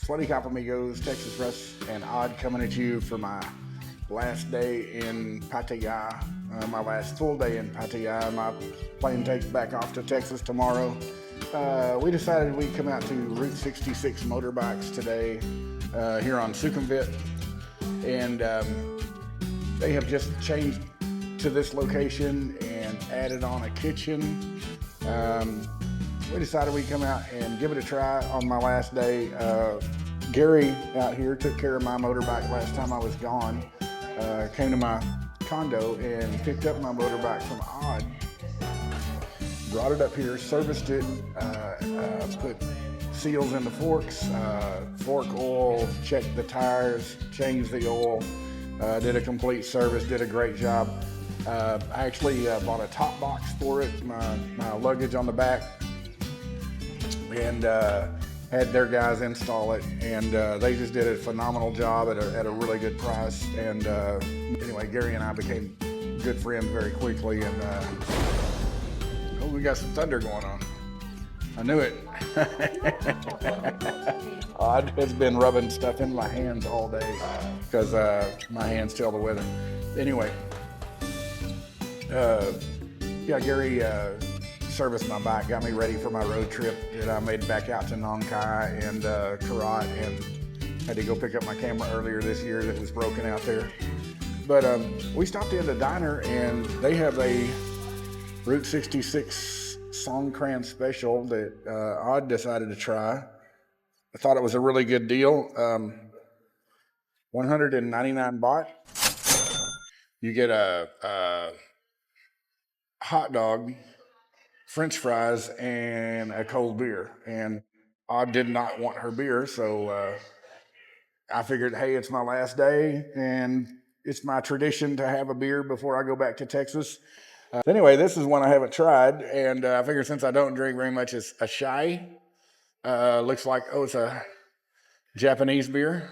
Sweaty Cop Amigos, Texas Russ, and Odd coming at you for my last day in Pattaya, my last full day in Pattaya. My plane takes back off to Texas tomorrow. We decided we'd come out to Route 66 Motorbikes today here on Sukhumvit, and they have just changed to this location and added on a kitchen. We decided we'd come out and give it a try on my last day. Gary out here took care of my motorbike last time I was gone. Came to my condo and picked up my motorbike from Odd. Brought it up here, serviced it, put seals in the forks, fork oil, checked the tires, changed the oil, did a complete service, did a great job. I actually bought a top box for it, my luggage on the back, and had their guys install it, and they just did a phenomenal job at a really good price. And anyway, Gary and I became good friends very quickly, and oh, we got some thunder going on. I knew it. Odd has been rubbing stuff in my hands all day because my hands tell the weather. Anyway, yeah, Gary serviced my bike, got me ready for my road trip that I made back out to Nong Khai and Karat, and had to go pick up my camera earlier this year that was broken out there. But we stopped in the diner, and they have a Route 66 Songkran special that Odd decided to try. I thought it was a really good deal. 199 baht. You get a hot dog, French fries, and a cold beer. And Odd did not want her beer, so I figured, hey, it's my last day, and it's my tradition to have a beer before I go back to Texas. Anyway, this is one I haven't tried, and I figure since I don't drink very much, it's a Shai. Looks like, oh, it's a Japanese beer,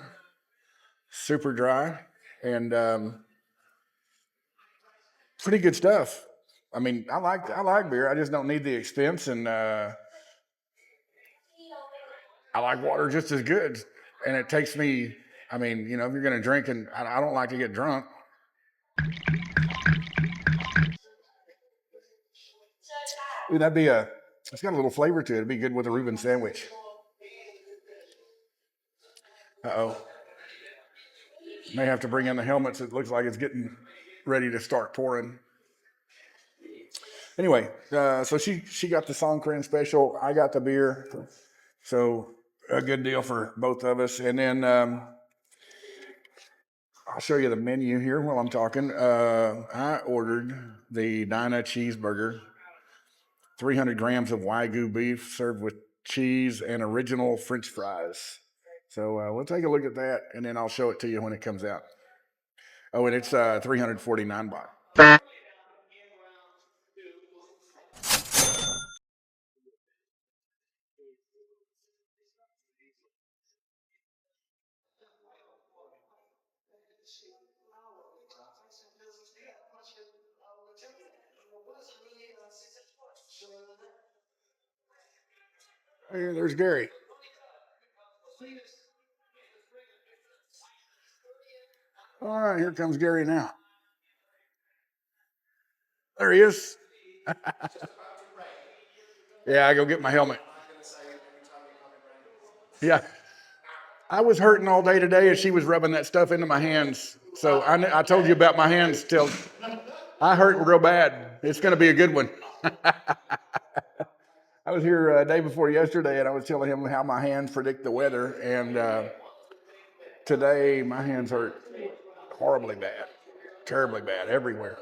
super dry, and pretty good stuff. I mean, I like beer. I just don't need the expense, and I like water just as good. And it takes me. I mean, you know, if you're gonna drink, and I don't like to get drunk. Ooh, that'd be a. It's got a little flavor to it. It'd be good with a Reuben sandwich. Uh-oh. May have to bring in the helmets. It looks like it's getting ready to start pouring. Anyway, so she got the Songkran special. I got the beer. So a good deal for both of us. And then I'll show you the menu here while I'm talking. I ordered the Dinah cheeseburger, 300 grams of Wagyu beef served with cheese and original French fries. So we'll take a look at that, and then I'll show it to you when it comes out. Oh, and it's 349 baht. Hey, there's Gary. All right, here comes Gary now. There he is. Yeah, I go get my helmet. Yeah, I was hurting all day today, and she was rubbing that stuff into my hands. So I told you about my hands till I hurt real bad. It's going to be a good one. I was here day before yesterday, and I was telling him how my hands predict the weather, and today my hands hurt horribly bad, terribly bad, everywhere.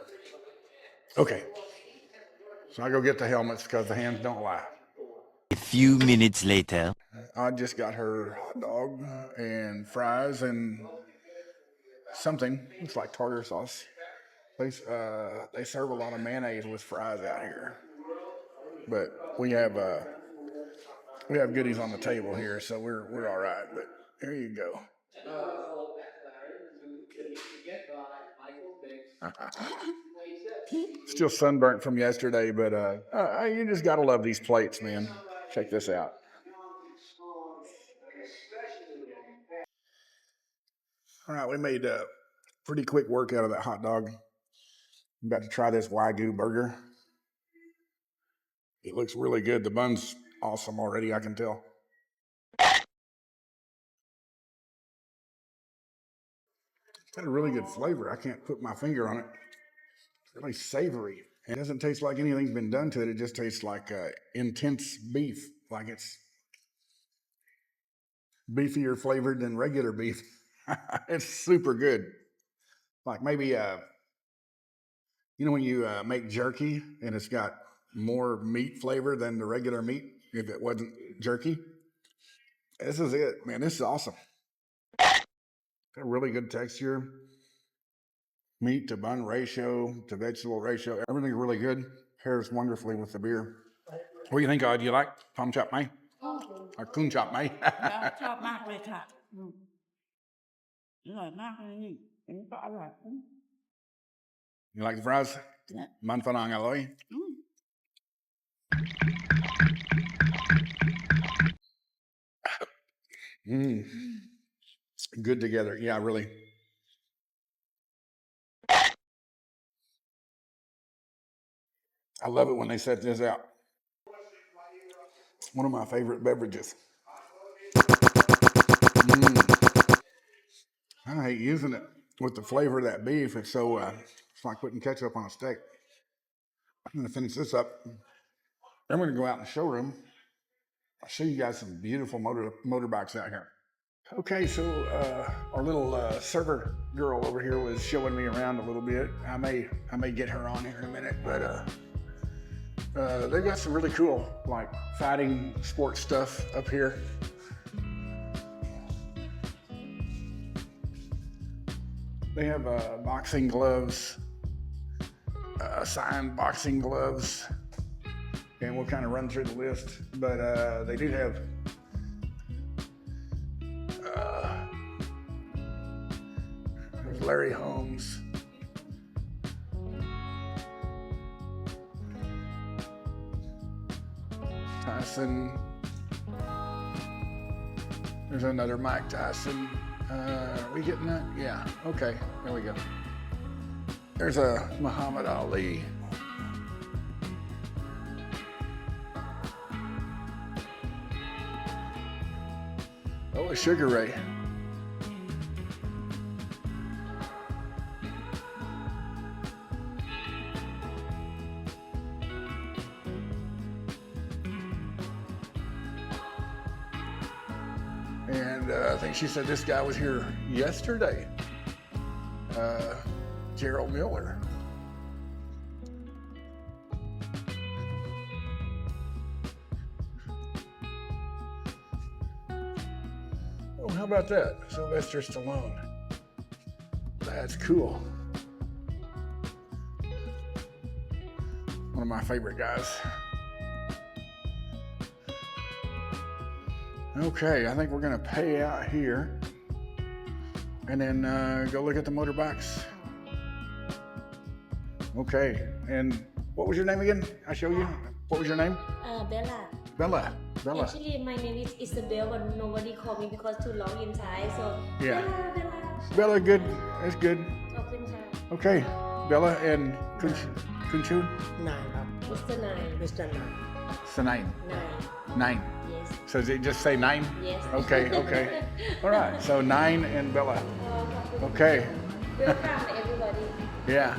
Okay, so I go get the helmets because the hands don't lie. A few minutes later. I just got her hot dog and fries and something. It's like tartar sauce. They serve a lot of mayonnaise with fries out here, but we have goodies on the table here, so we're all right. But here you go. Still sunburnt from yesterday, but you just gotta love these plates, man. Check this out. All right, we made a pretty quick work out of that hot dog. I'm about to try this Wagyu burger. It looks really good. The bun's awesome already, I can tell. It's got a really good flavor. I can't put my finger on it. It's really savory. It doesn't taste like anything's been done to it. It just tastes like intense beef, like it's beefier flavored than regular beef. It's super good. Like maybe, when you make jerky and it's got more meat flavor than the regular meat if it wasn't jerky. This is it, man. This is awesome. Got really good texture. Meat to bun ratio to vegetable ratio. Everything's really good. Pairs wonderfully with the beer. What do you think, Do you like Tom chop mai? Or Kun chop mai? ชอบมากเลยค่ะอร่อยมากเลยนี่อันนี้ก็อร่อย You like the fries? Yeah. Man fanang aloy. Good together. Yeah, really. I love it when they set this out. It's one of my favorite beverages. I hate using it with the flavor of that beef. It's so, it's like putting ketchup on a steak. I'm going to finish this up. I'm going to go out in the showroom. I'll show you guys some beautiful motorbikes out here. Okay, so our little server girl over here was showing me around a little bit. I may get her on here in a minute, but they've got some really cool, like, fighting sports stuff up here. They have boxing gloves, signed boxing gloves, and we'll kind of run through the list. But they do have there's Larry Holmes. Tyson. There's another Mike Tyson. Are we getting that? Yeah. Okay. There we go. There's a Muhammad Ali. Oh, a Sugar Ray. And I think she said this guy was here yesterday. Gerald Miller. Oh, how about that? Sylvester Stallone. That's cool. One of my favorite guys. Okay, I think we're gonna pay out here and then go look at the motorbikes. Okay, and what was your name again? I show you. What was your name? Bella. Bella. Bella. Actually, my name is Isabel, but nobody call me because too long in Thai. So Yeah. Bella. Bella, good. That's good. Okay. Okay, Bella and Kunchu. นายครับ Mr. Nine. Mr. นาย It's a nine. Nine. Nine. Yes. So does it just say nine? Yes. Okay, okay. All right, so Nine and Bella. Okay. Welcome everybody. Yeah,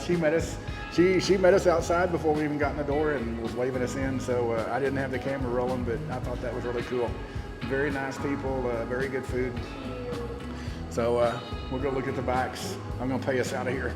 she met us. She met us outside before we even got in the door and was waving us in. So I didn't have the camera rolling, but I thought that was really cool. Very nice people, very good food. So we'll go look at the bikes. I'm gonna pay us out of here.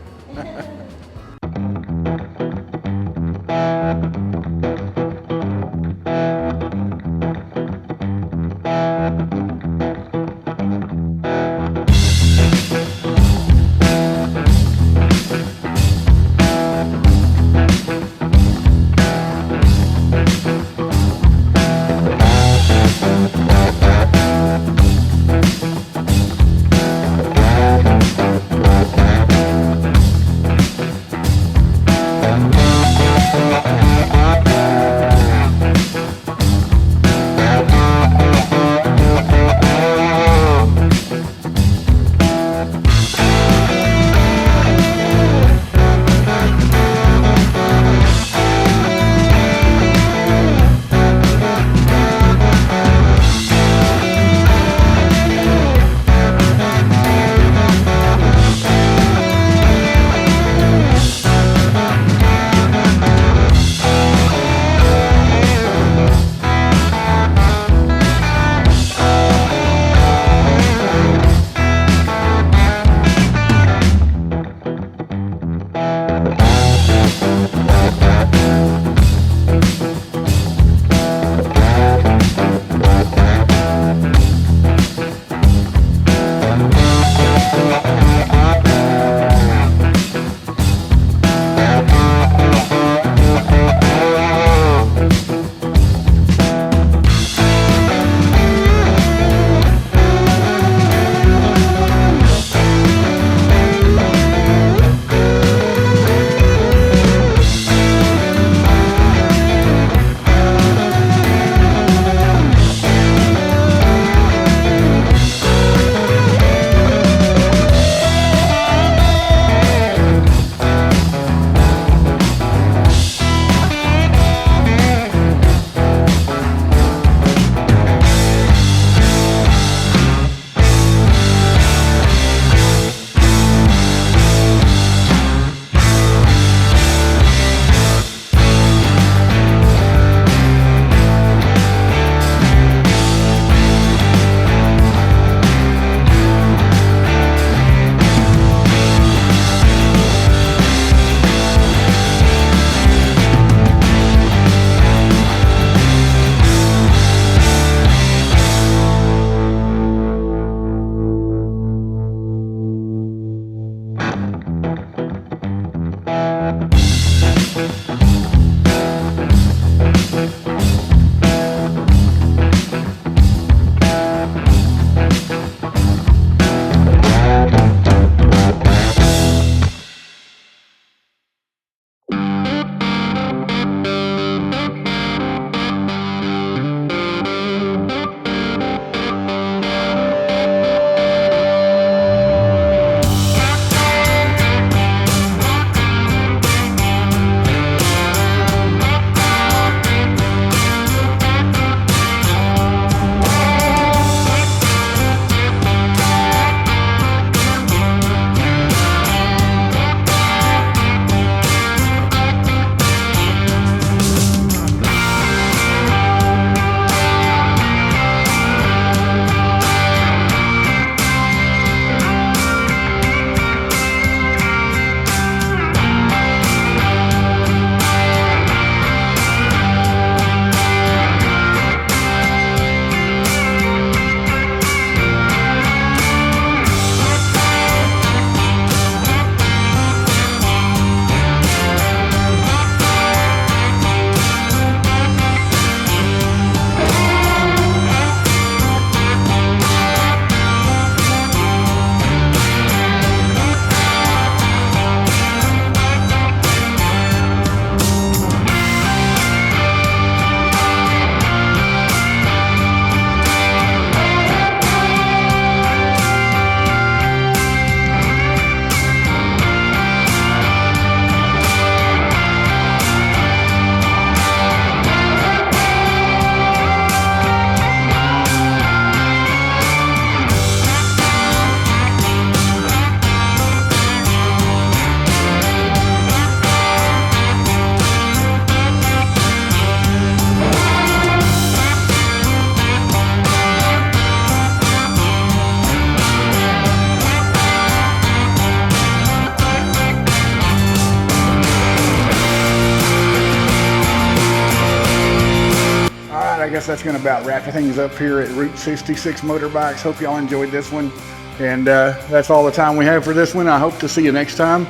that's going to about wrap things up here at Route 66 Motorbikes. Hope y'all enjoyed this one. And that's all the time we have for this one. I hope to see you next time.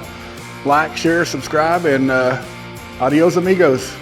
Like, share, subscribe, and adios amigos.